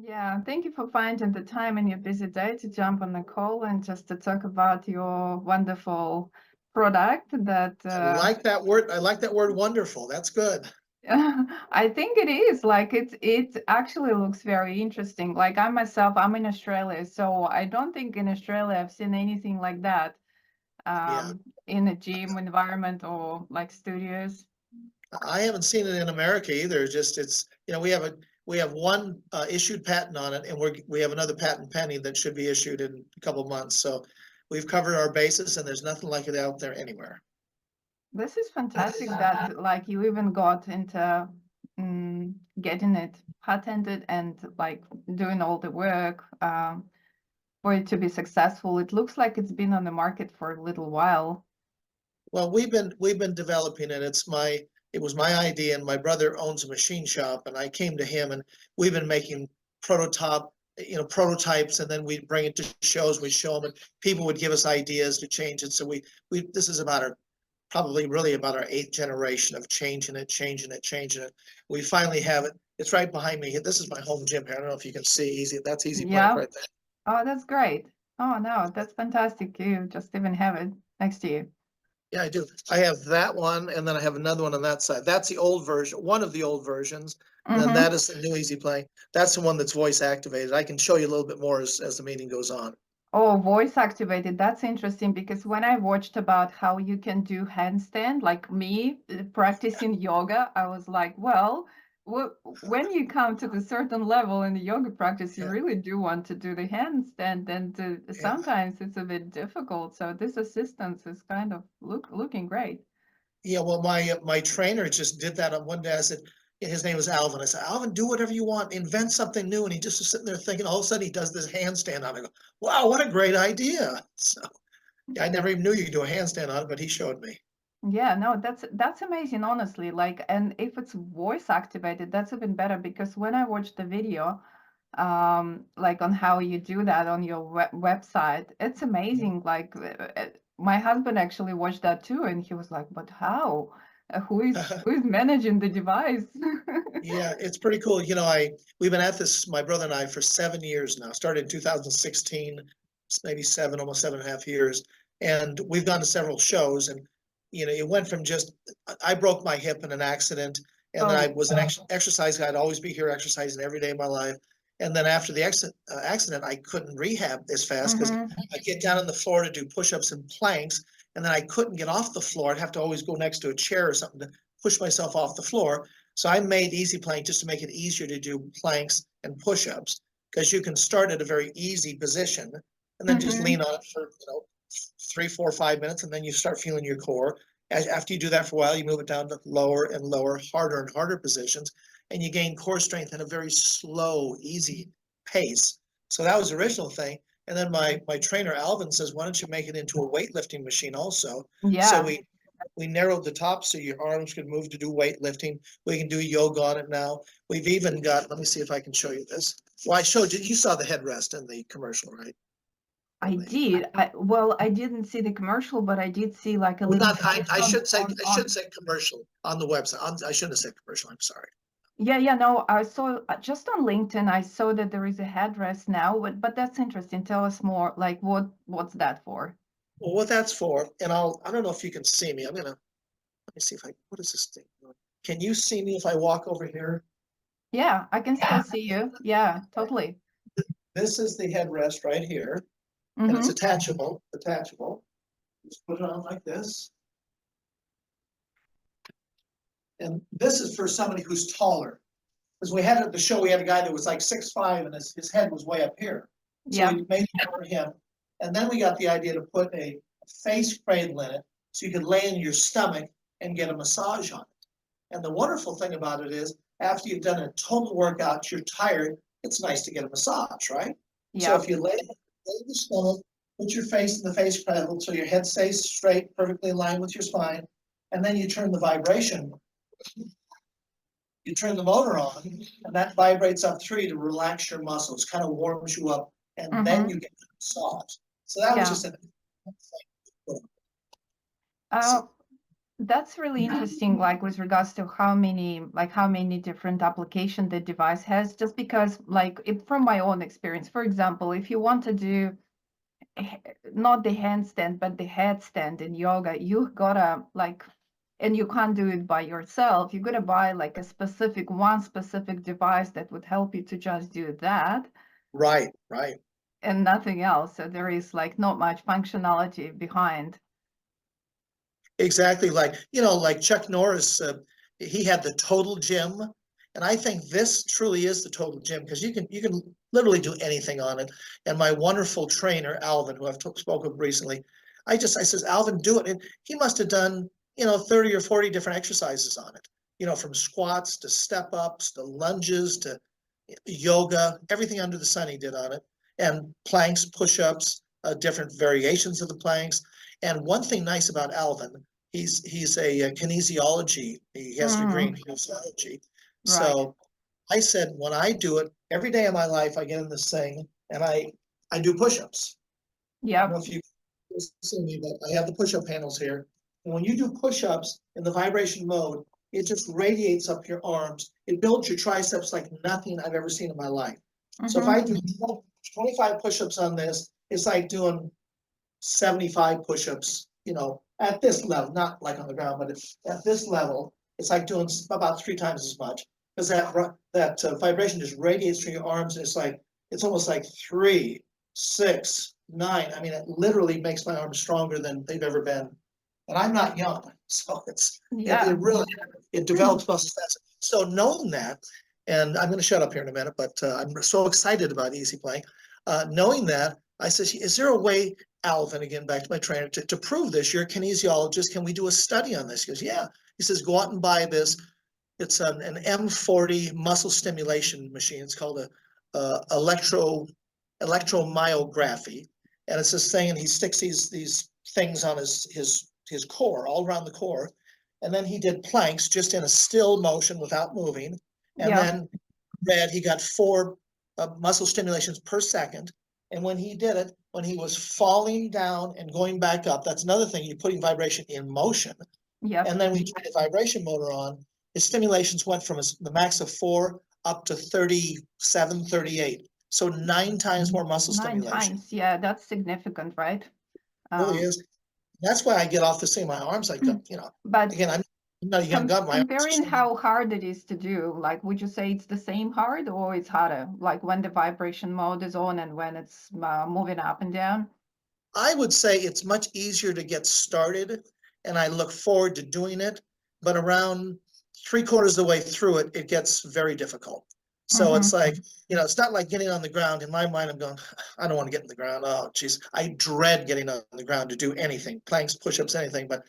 Yeah, thank you for finding the time in your busy day to jump on the call and just to talk about your wonderful product that I like that word. I like that word wonderful. That's good. I think it is like it actually looks very interesting. Like I myself, I'm in Australia, so I don't think in Australia I've seen anything like that Yeah. in a gym environment or like studios. I haven't seen it in America either. Just it's, we have one issued patent on it, and we have another patent pending that should be issued in a couple of months. So we've covered our bases, and there's nothing like it out there anywhere. This is fantastic that like you even got into getting it patented and like doing all the work for it to be successful. It looks like it's been on the market for a little while. Well, we've been developing it. It was my idea, and my brother owns a machine shop, and I came to him, and we've been making prototype, prototypes, and then we'd bring it to shows, we'd show them, and people would give us ideas to change it. So we this is about our probably really about our eighth generation of changing it, changing it, changing it. We finally have it. It's right behind me. This is my home gym here. I don't know if you can see easy. That's Easy Plank Yeah. right there. Oh, that's great. Oh no, that's fantastic. You just even have it next to you. Yeah, I do. I have that one, and then I have another one on that side. That's the old version, one of the old versions. And then that Mm-hmm. is the new Easy Play. That's the one that's voice activated. I can show you a little bit more as the meeting goes on. Oh, voice activated. That's interesting because when I watched about how you can do handstand, like me practicing yoga, I was like, well, when you come to the certain level in the yoga practice, you Yeah, really do want to do the handstand, and yeah, sometimes it's a bit difficult. So this assistance is kind of looking great. yeah. Well, my trainer just did that on one day. I said, his name was Alvin. I said, Alvin, do whatever you want, invent something new. And he just was sitting there thinking. All of a sudden, he does this handstand on it. I go, wow, what a great idea! So yeah, I never even knew you could do a handstand on it, but he showed me. Yeah, no, that's amazing, honestly. Like, and if it's voice activated, that's even better because when I watched the video, like on how you do that on your website, it's amazing. Like, my husband actually watched that too, and he was like, "But how? Who is managing the device?" Yeah, it's pretty cool. We've been at this, my brother and I, for 7 years now. Started in 2016, maybe seven, almost 7.5 years, and we've gone to several shows. And it went from just I broke my hip in an accident, and then I Oh, was an exercise guy. I'd always be here exercising every day of my life. And then after the accident, I couldn't rehab as fast because mm-hmm, I'd get down on the floor to do push-ups and planks, and then I couldn't get off the floor. I'd have to always go next to a chair or something to push myself off the floor. So I made Easy Plank just to make it easier to do planks and push-ups because you can start at a very easy position and then just lean mm-hmm. on it for 3, 4, 5 minutes, and then you start feeling your core. After you do that for a while, you move it down to lower and lower, harder and harder positions, and you gain core strength at a very slow, easy pace. So that was the original thing. And then my trainer Alvin says, "Why don't you make it into a weightlifting machine also?" So Yeah. we narrowed the top so your arms could move to do weightlifting. We can do yoga on it now. We've even got, let me see if I can show you this. Well, I showed you, you saw the headrest in the commercial, right? I did. Well, I didn't see the commercial, but I did see like a Well, little not, post I on should say, I should on. say commercial on the website. I shouldn't have said commercial. I'm sorry. Yeah, yeah, no, I saw just on LinkedIn, I saw that there is a headdress now, but that's interesting. Tell us more, like what's that for? Well, what that's for, and I don't know if you can see me. Let me see if what is this thing doing? Can you see me if I walk over here? Yeah, I can still see you. Yeah, totally. This is the headrest right here, and it's Mm-hmm. attachable. Just put it on like this. And this is for somebody who's taller. Because we had at the show, we had a guy that was like 6'5", and his head was way up here. So Yeah. we made it for him. And then we got the idea to put a face cradle in it so you could lay in your stomach and get a massage on it. And the wonderful thing about it is, after you've done a total workout, you're tired, it's nice to get a massage, right? So Yeah. if you lay in the stomach, put your face in the face cradle so your head stays straight, perfectly in line with your spine, and then you turn the vibration, you turn the motor on, and that vibrates up through you to relax your muscles, kind of warms you up, and then Mm-hmm. you get the massage. So that was Yeah. just an Uh, so That's really interesting, like with regards to how many different application the device has, just because like if, from my own experience, for example, if you want to do not the handstand, but the headstand in yoga, you gotta like, and you can't do it by yourself. You gotta buy like a one specific device that would help you to just do that Right, right. and nothing else. So there is like not much functionality behind. Exactly, like Chuck Norris, he had the total gym, and I think this truly is the total gym because you can literally do anything on it. And my wonderful trainer Alvin, who I've spoke of recently, I says, Alvin, do it, and he must have done 30 or 40 different exercises on it. From squats to step ups to lunges to yoga, everything under the sun he did on it, and planks, push ups, different variations of the planks. And one thing nice about Alvin, he's a kinesiology. He has a degree in Mm, kinesiology. right. So I said, when I do it every day of my life, I get in this thing and I do push-ups. I don't know Yep. if you see me, but I have the push-up panels here. And when you do push-ups in the vibration mode, it just radiates up your arms. It builds your triceps like nothing I've ever seen in my life. So if Mm-hmm. I do 25 push-ups on this, it's like doing 75 push-ups, at this level, not like on the ground, but at this level, it's like doing about 3 times as much because that vibration just radiates through your arms. And it's almost like 3, 6, 9. I mean, it literally makes my arms stronger than they've ever been. And I'm not young, so it Yeah. really it develops muscle fast. So knowing that, and I'm going to shut up here in a minute, but I'm so excited about easy playing. Knowing that, I said, is there a way, Alvin, again, back to my trainer, to prove this? You're a kinesiologist. Can we do a study on this? He goes, yeah. He says, go out and buy this. It's an M40 muscle stimulation machine. It's called a electromyography. And it's this thing, and he sticks these things on his core, all around the core. And then he did planks just in a still motion without moving. And Yep. then he got 4 muscle stimulations per second. And when he did it, when he was falling down and going back up, that's another thing, you're putting vibration in motion. Yep. And then we turned the vibration motor on. His stimulations went from the max of 4 up to 37, 38. So 9 times more muscle Nine stimulation. times. Yeah, that's significant, right? It really Um, is. That's why I get off this thing. My arms like, but again, I'm not a young gun. My arms are comparing strong. how hard it is to do, like, would you say it's the same hard or it's harder? Like when the vibration mode is on and when it's moving up and down? I would say it's much easier to get started, and I look forward to doing it. But around 3/4 of the way through it, it gets very difficult. So Mm-hmm. it's like, it's not like getting on the ground. In my mind, I'm going, I don't want to get in the ground. Oh, geez. I dread getting on the ground to do anything, planks, push-ups, anything. But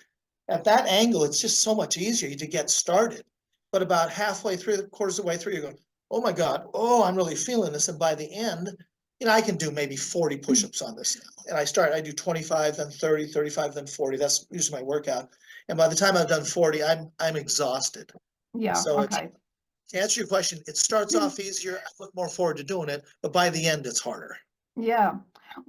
at that angle, it's just so much easier to get started. But about halfway through, the quarters of the way through, you go, oh my God, oh, I'm really feeling this. And by the end, I can do maybe 40 push-ups on this now. And I do 25, then 30, 35, then 40. That's usually my workout. And by the time I've done 40, I'm exhausted. Yeah, So okay. to answer your question, it starts off easier. I look more forward to doing it, but by the end, it's harder. Yeah.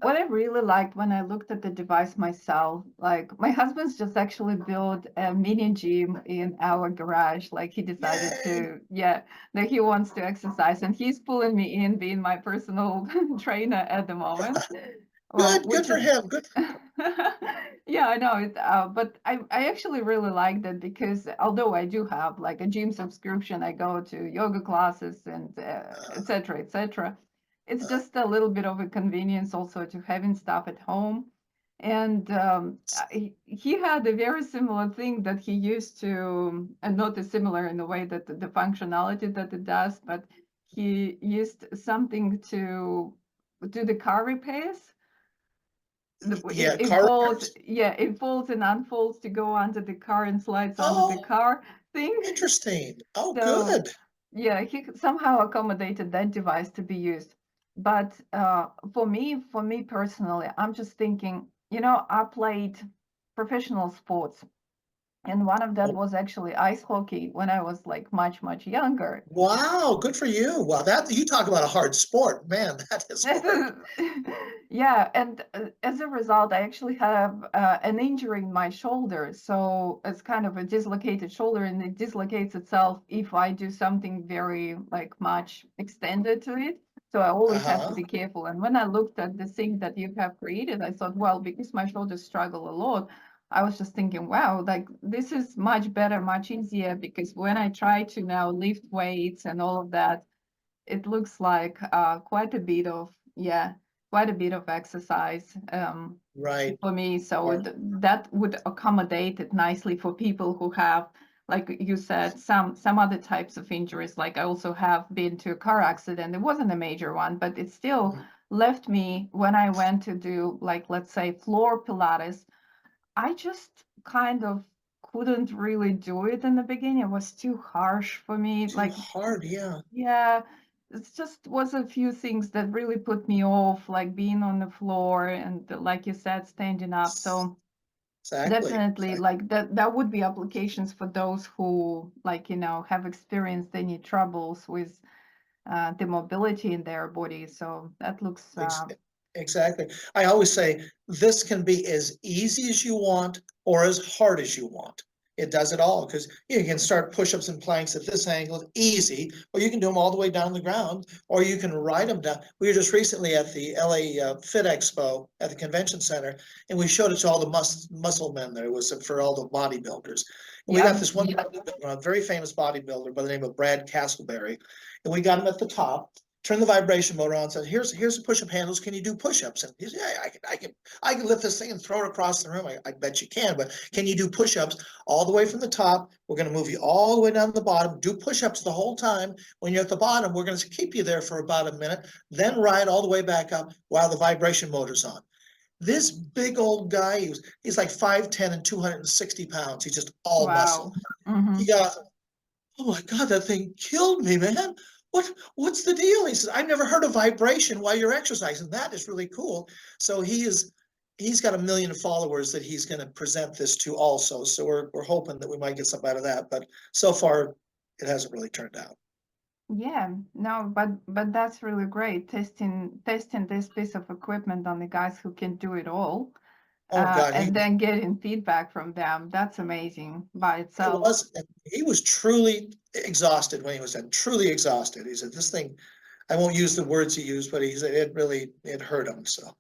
What I really liked when I looked at the device myself, like my husband's just actually built a mini gym in our garage. Like he decided Yay! to, yeah, that he wants to exercise and he's pulling me in being my personal trainer at the moment. Well, Good which for is him. Good. yeah, I know it, but I actually really like that because although I do have like a gym subscription, I go to yoga classes and et cetera, et cetera. It's Uh, just a little bit of a convenience also to having stuff at home. And he had a very similar thing that he used to, and not as similar in the way that the functionality that it does, but he used something to do the car repairs. yeah, It car folds, repairs. yeah, it folds and unfolds to go under the car and slides under the Oh, car thing. interesting. Oh, So good. yeah, he somehow accommodated that device to be used. But for me personally, I'm just thinking, I played professional sports And one of that Oh, was actually ice hockey when I was like much younger. wow, good for you. Wow, that you talk about a hard sport, man. That is hard. Yeah, and as a result, I actually have an injury in my shoulder. So it's kind of a dislocated shoulder, and it dislocates itself if I do something very like much extended to it. So I always have to Uh-huh. be careful. And when I looked at the thing that you have created, I thought, well, because my shoulders struggle a lot, I was just thinking, wow, like this is much better, much easier because when I try to now lift weights and all of that, it looks like quite a bit of, yeah, quite a bit of exercise Right. for me. So Or that would accommodate it nicely for people who have, like you said, some other types of injuries. Like I also have been to a car accident. It wasn't a major one, but it still left me when I went to do like, let's say, floor Pilates. I just kind of couldn't really do it in the beginning. It was too harsh for me. too Like, hard, yeah. yeah, it's just was a few things that really put me off, like being on the floor and like you said, standing up. So Exactly. definitely Exactly. like that would be applications for those who like, have experienced any troubles with the mobility in their body. So that looks Ex- Exactly. I always say this can be as easy as you want or as hard as you want. It does it all because you can start push-ups and planks at this angle, easy, or you can do them all the way down the ground, or you can ride them down. We were just recently at the LA Fit Expo at the convention center, and we showed it to all the muscle men there. It was for all the bodybuilders. And we got yeah. this one bodybuilder, a very famous bodybuilder by the name of Brad Castleberry, and we got him at the top, turn the vibration motor on, said, here's the push-up handles. Can you do push-ups? And he said, yeah, I can lift this thing and throw it across the room. I bet you can, but can you do push-ups all the way from the top? We're going to move you all the way down to the bottom. Do push-ups the whole time. When you're at the bottom, we're going to keep you there for about a minute, then ride all the way back up while the vibration motor's on. This big old guy, he's like 5'10" and 260 pounds. He's just all muscle. Wow. Hmm. He got, oh my God, that thing killed me, man. What's the deal? He says, I've never heard of vibration while you're exercising. That is really cool. So he's got 1 million followers that he's going to present this to also. So we're hoping that we might get something out of that. But so far it hasn't really turned out. Yeah, no, but that's really great. Testing this piece of equipment on the guys who can do it all, Oh God, and then getting feedback from them. That's amazing by it itself. was, he was truly exhausted when he was done, truly exhausted. He said, this thing, I won't use the words he used, but he said it hurt him. So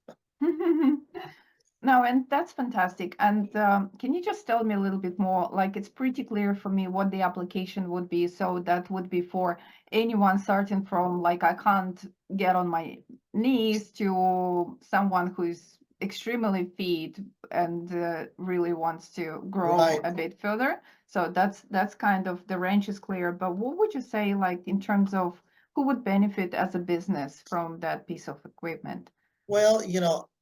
No, and that's fantastic. And can you just tell me a little bit more? Like, it's pretty clear for me what the application would be. So that would be for anyone starting from, like, I can't get on my knees to someone who is extremely fit and really wants to grow right. a bit further. So that's kind of the range is clear. But what would you say, like, in terms of who would benefit as a business from that piece of equipment? Well,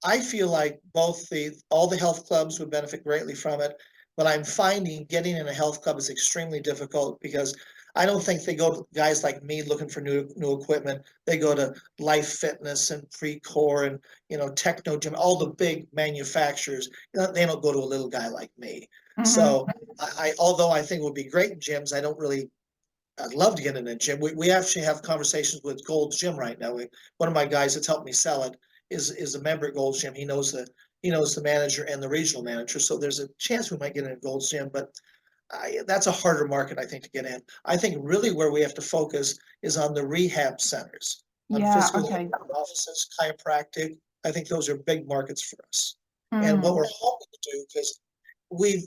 I feel like all the health clubs would benefit greatly from it, but I'm finding getting in a health club is extremely difficult because I don't think they go to guys like me looking for new equipment. They go to Life Fitness and Precor and Techno Gym, all the big manufacturers. They don't go to a little guy like me. Mm-hmm. So although I think it would be great in gyms, I'd love to get in a gym. We actually have conversations with Gold's Gym right now. One of my guys that's helped me sell it is a member at Gold's Gym. He knows the manager and the regional manager, so there's a chance we might get in at Gold's Gym. But that's a harder market, I think, to get in. I think really where we have to focus is on the rehab centers, on Yeah, physical okay. therapy offices, chiropractic. I think those are big markets for us. And what Mm. we're hoping to do, because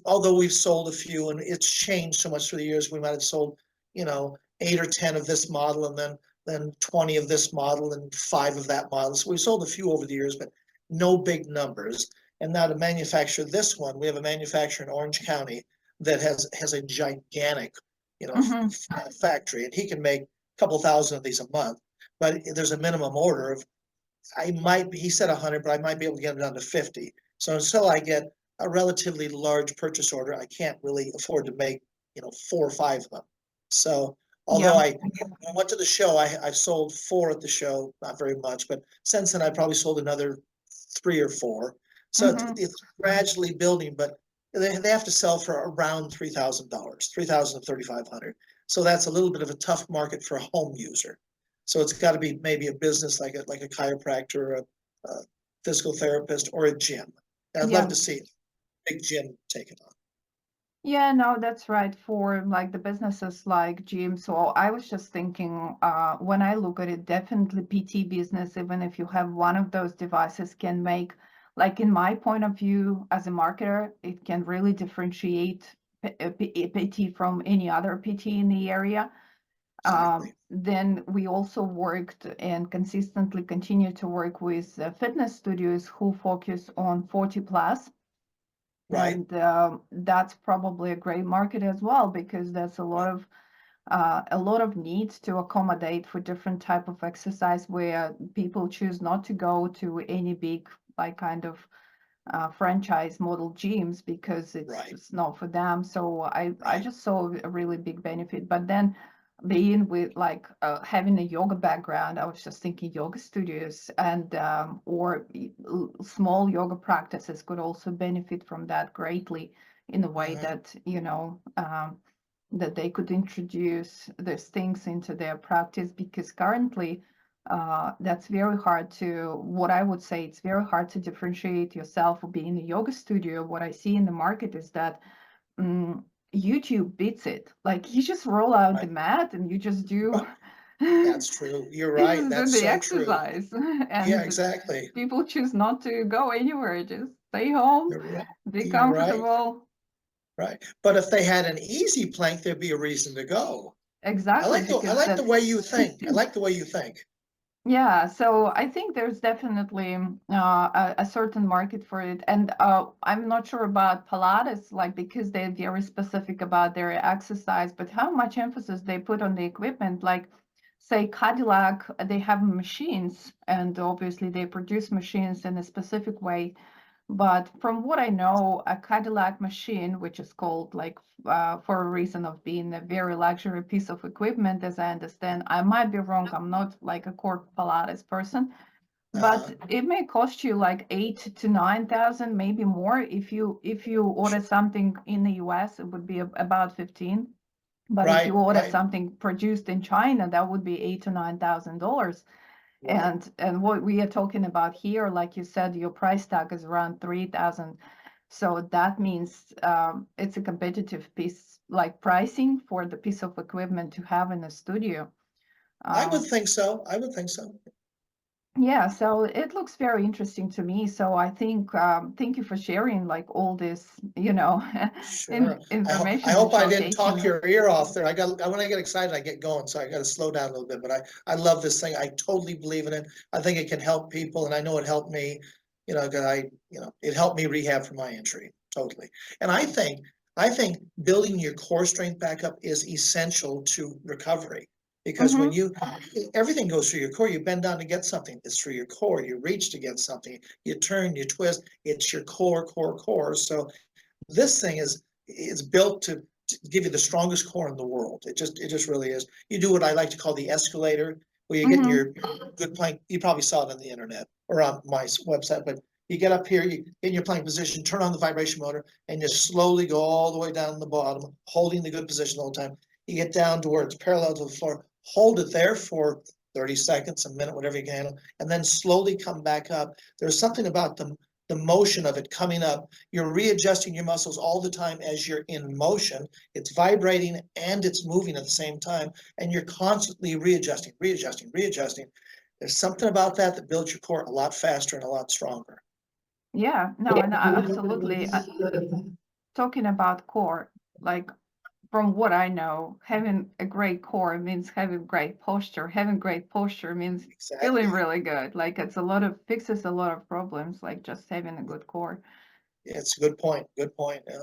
although we've sold a few and it's changed so much through the years, we might have sold, 8 or 10 of this model and then 20 of this model and 5 of that model. So we sold a few over the years, but no big numbers. And now to manufacture this one, we have a manufacturer in Orange County that has a gigantic, Mhm. factory, and he can make a couple thousand of these a month. But there's a minimum order of he said 100, but I might be able to get it down to 50. So until I get a relatively large purchase order, I can't really afford to make, 4 or 5 of them. So although Yeah. I went to the show, I sold 4 at the show, not very much, but since then I probably sold another 3 or 4. So Mhm. it's gradually building, but they have to sell for around $3,000, 3,000 to 3,500. So that's a little bit of a tough market for a home user. So it's got to be maybe a business like a chiropractor, a physical therapist, or a gym. I'd love Yeah. to see a big gym take it on. Yeah, no, that's right. For like the businesses like gym. So I was just thinking, when I look at it, definitely PT business, even if you have one of those devices, can make, like in my point of view as a marketer, it can really differentiate PT from any other PT in the area. Exactly. Then we also worked and consistently continue to work with fitness studios who focus on 40 plus. Right. And that's probably a great market as well because there's Right. a lot of needs to accommodate for different type of exercise where people choose not to go to any big like kind of franchise model gyms because it's Right. just not for them. So I Right. just saw a really big benefit. But then being with like having a yoga background, I was just thinking yoga studios and or small yoga practices could also benefit from that greatly in a way Mhm. that that they could introduce those things into their practice because currently that's very hard to what I would say it's very hard to differentiate yourself of being a yoga studio. What I see in the market is that um, YouTube beats it. Like you just roll out the Right. mat and you just do Right. you That's true. You're right. just do That's the so true. exercise Yeah, and exactly. people choose not to go anywhere, just stay home, You're right. be You're right. comfortable. Right. But if they had an easy plank, there'd be a reason to go. Exactly, I because like the that's way you think. I like the way you think. yeah, so I think there's definitely a certain market for it. And I'm not sure about Pilates, like because they're very specific about their exercise, but how much emphasis they put on the equipment. Like, say, Cadillac, they have machines, and obviously they produce machines in a specific way. But from what I know, a Cadillac machine, which is called like for a reason of being a very luxury piece of equipment, as I understand, I might be wrong. I'm not like a core Pilates person, but Uh, it may cost you like 8 to 9 thousand, maybe more. If you order something in the US, it would be about 15. But if right, you order right, something produced in China, that would be $8 to 9 thousand. right. And what we are talking about here, like you said, your price tag is around 3,000. So that means it's a competitive piece, like pricing for the piece of equipment to have in a studio. I would Um, think so. I would think so. yeah, so it looks very interesting to me. So I think thank you for sharing like all this, Sure. I information and hope I didn't talk showcasing. your ear off there. When I get excited, I get going. So I got to slow down a little bit, but I love this thing. I totally believe in it. I think it can help people and I know it helped me, cause it helped me rehab from my injury. Totally. And I think building your core strength back up is essential to recovery. Because when Mm-hmm. you, everything goes through your core, you bend down to get something, it's through your core, you reach to get something, you turn, you twist, it's your core. So this thing is built to give you the strongest core in the world. It just really is. You do what I like to call the escalator, where you get in Mm-hmm. your good plank. You probably saw it on the internet or on my website, but you get up here, you get in your plank position, turn on the vibration motor, and you slowly go all the way down to the bottom, holding the good position all the time. You get down to where it's parallel to the floor, hold it there for 30 seconds, a minute, whatever you can handle, and then slowly come back up. There's something about the motion of it coming up. You're readjusting your muscles all the time as you're in motion. It's vibrating and it's moving at the same time, and you're constantly readjusting. There's something about that that builds your core a lot faster and a lot stronger. Yeah, no, and absolutely. Talking about core, like from what I know, having a great core means having great posture. Having great posture means feeling Exactly. really good. Like it's a lot of fixes a lot of problems, like just having a good core. Yeah, it's a good point. Good point. Yeah.